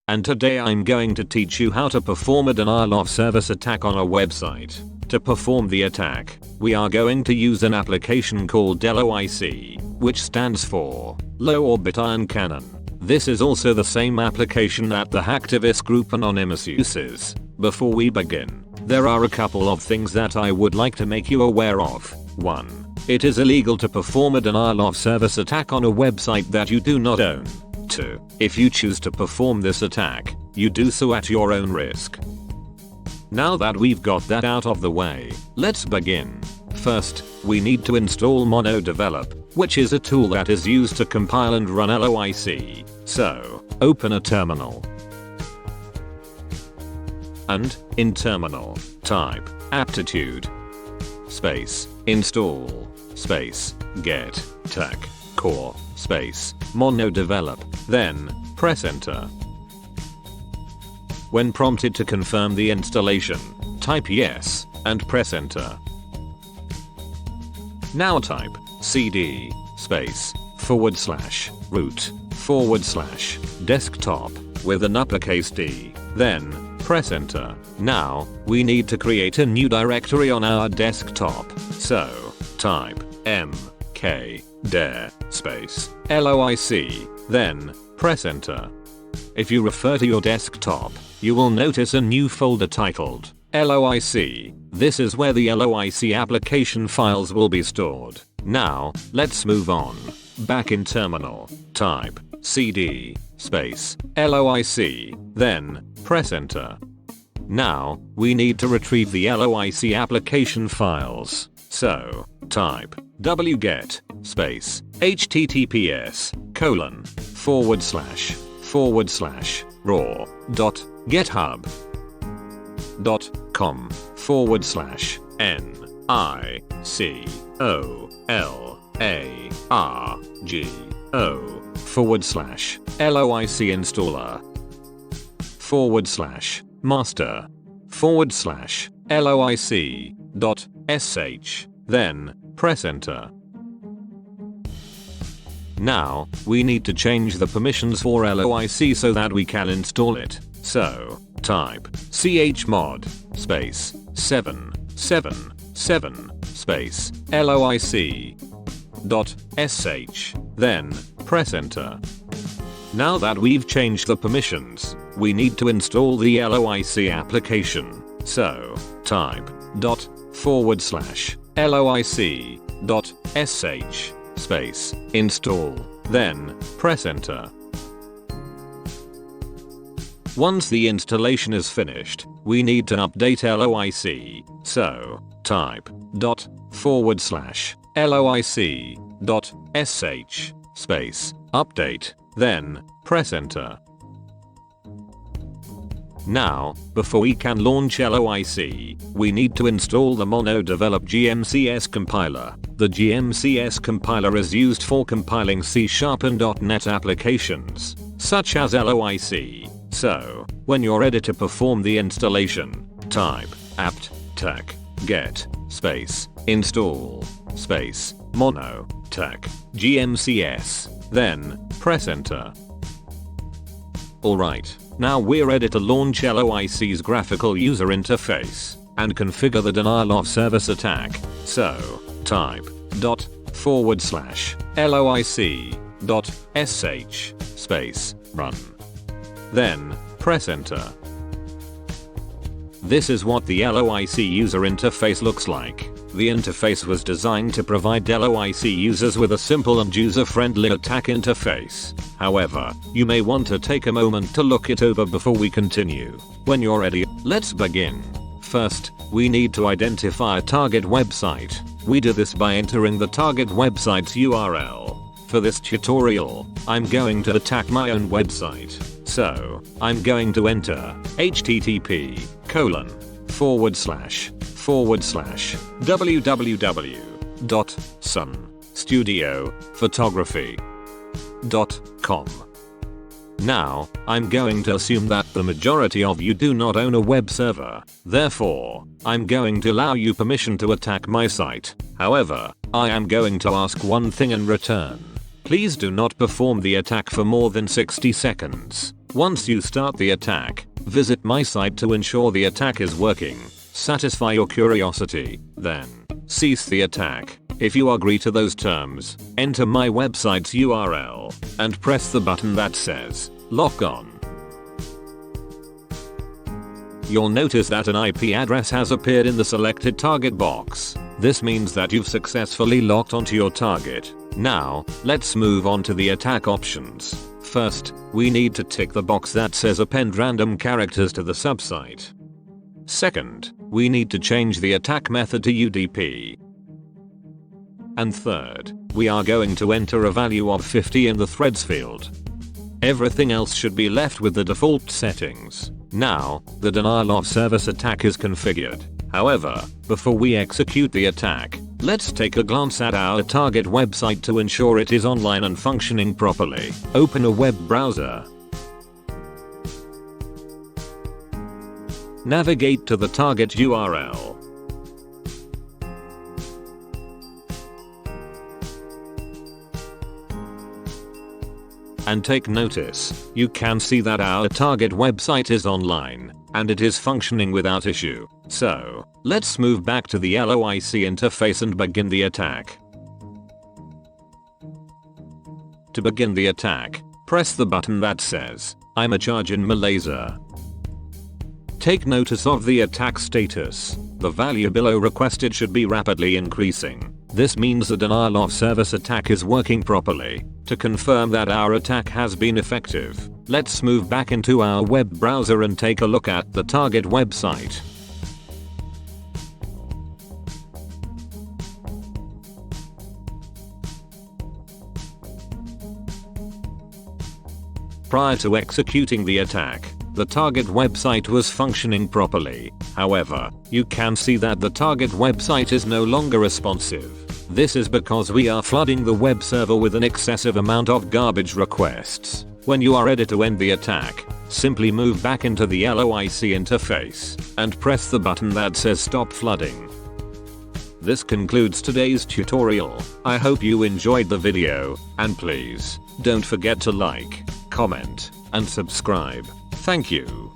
and today I'm going to teach you how to perform a denial of service attack on a website. To perform the attack, we are going to use an application called LOIC, which stands for Low Orbit Ion Cannon. This is also the same application that the hacktivist group Anonymous uses. Before we begin, there are a couple of things that I would like to make you aware of. 1. It is illegal to perform a denial of service attack on a website that you do not own. 2. If you choose to perform this attack, you do so at your own risk. Now that we've got that out of the way, let's begin. First, we need to install MonoDevelop, which is a tool that is used to compile and run LOIC. So, open a terminal. And, in terminal, type aptitude space install space get tech core space MonoDevelop, then press enter. When prompted to confirm the installation, type yes and press enter. Now type cd space /root /desktop with an uppercase D, then press enter. Now, we need to create a new directory on our desktop, so type mkdir space LOIC, then press enter. If you refer to your desktop, you will notice a new folder titled LOIC. This is where the LOIC application files will be stored. Now, let's move on. Back in terminal, type cd space LOIC, then press enter. Now, we need to retrieve the LOIC application files. So, type wget space https://raw.github.com/nicolargo/LOIC installer /master/LOIC.sh, then press enter. Now, we need to change the permissions for LOIC so that we can install it. So, type chmod space 777 space LOIC.sh, then press enter. Now that we've changed the permissions, we need to install the LOIC application. So, type ./LOIC.sh space install, then press enter. Once the installation is finished, we need to update LOIC. So, type ./LOIC.sh space update, then press enter. Now, before we can launch LOIC, we need to install the MonoDevelop GMCS compiler. The GMCS compiler is used for compiling C# and .NET applications, such as LOIC. So, when you're ready to perform the installation, type apt tech get space install space mono tech GMCS, then press enter. Alright, now we're ready to launch LOIC's graphical user interface and configure the denial of service attack. So, type ./LOIC.sh space run, then press enter. This is what the LOIC user interface looks like. The interface was designed to provide LOIC users with a simple and user-friendly attack interface. However, you may want to take a moment to look it over before we continue. When you're ready, let's begin. First, we need to identify a target website. We do this by entering the target website's URL. For this tutorial, I'm going to attack my own website. So, I'm going to enter http://www.sunstudiophotography.com. Now, I'm going to assume that the majority of you do not own a web server. Therefore, I'm going to allow you permission to attack my site. However, I am going to ask one thing in return. Please do not perform the attack for more than 60 seconds. Once you start the attack, visit my site to ensure the attack is working. Satisfy your curiosity, then cease the attack. If you agree to those terms, enter my website's URL and press the button that says Lock On. You'll notice that an IP address has appeared in the selected target box. This means that you've successfully locked onto your target. Now, let's move on to the attack options. First, we need to tick the box that says append random characters to the subsite. Second, we need to change the attack method to UDP. And third, we are going to enter a value of 50 in the threads field. Everything else should be left with the default settings. Now, the denial of service attack is configured. However, before we execute the attack, let's take a glance at our target website to ensure it is online and functioning properly. Open a web browser. Navigate to the target URL. And take notice, you can see that our target website is online, and it is functioning without issue. So, let's move back to the LOIC interface and begin the attack. To begin the attack, press the button that says, I'm a charge in Malaysia. Take notice of the attack status. The value below requested should be rapidly increasing. This means the denial of service attack is working properly. To confirm that our attack has been effective, let's move back into our web browser and take a look at the target website. Prior to executing the attack, the target website was functioning properly. However, you can see that the target website is no longer responsive. This is because we are flooding the web server with an excessive amount of garbage requests. When you are ready to end the attack, simply move back into the LOIC interface and press the button that says Stop Flooding. This concludes today's tutorial. I hope you enjoyed the video, and please, don't forget to like, comment, and subscribe. Thank you.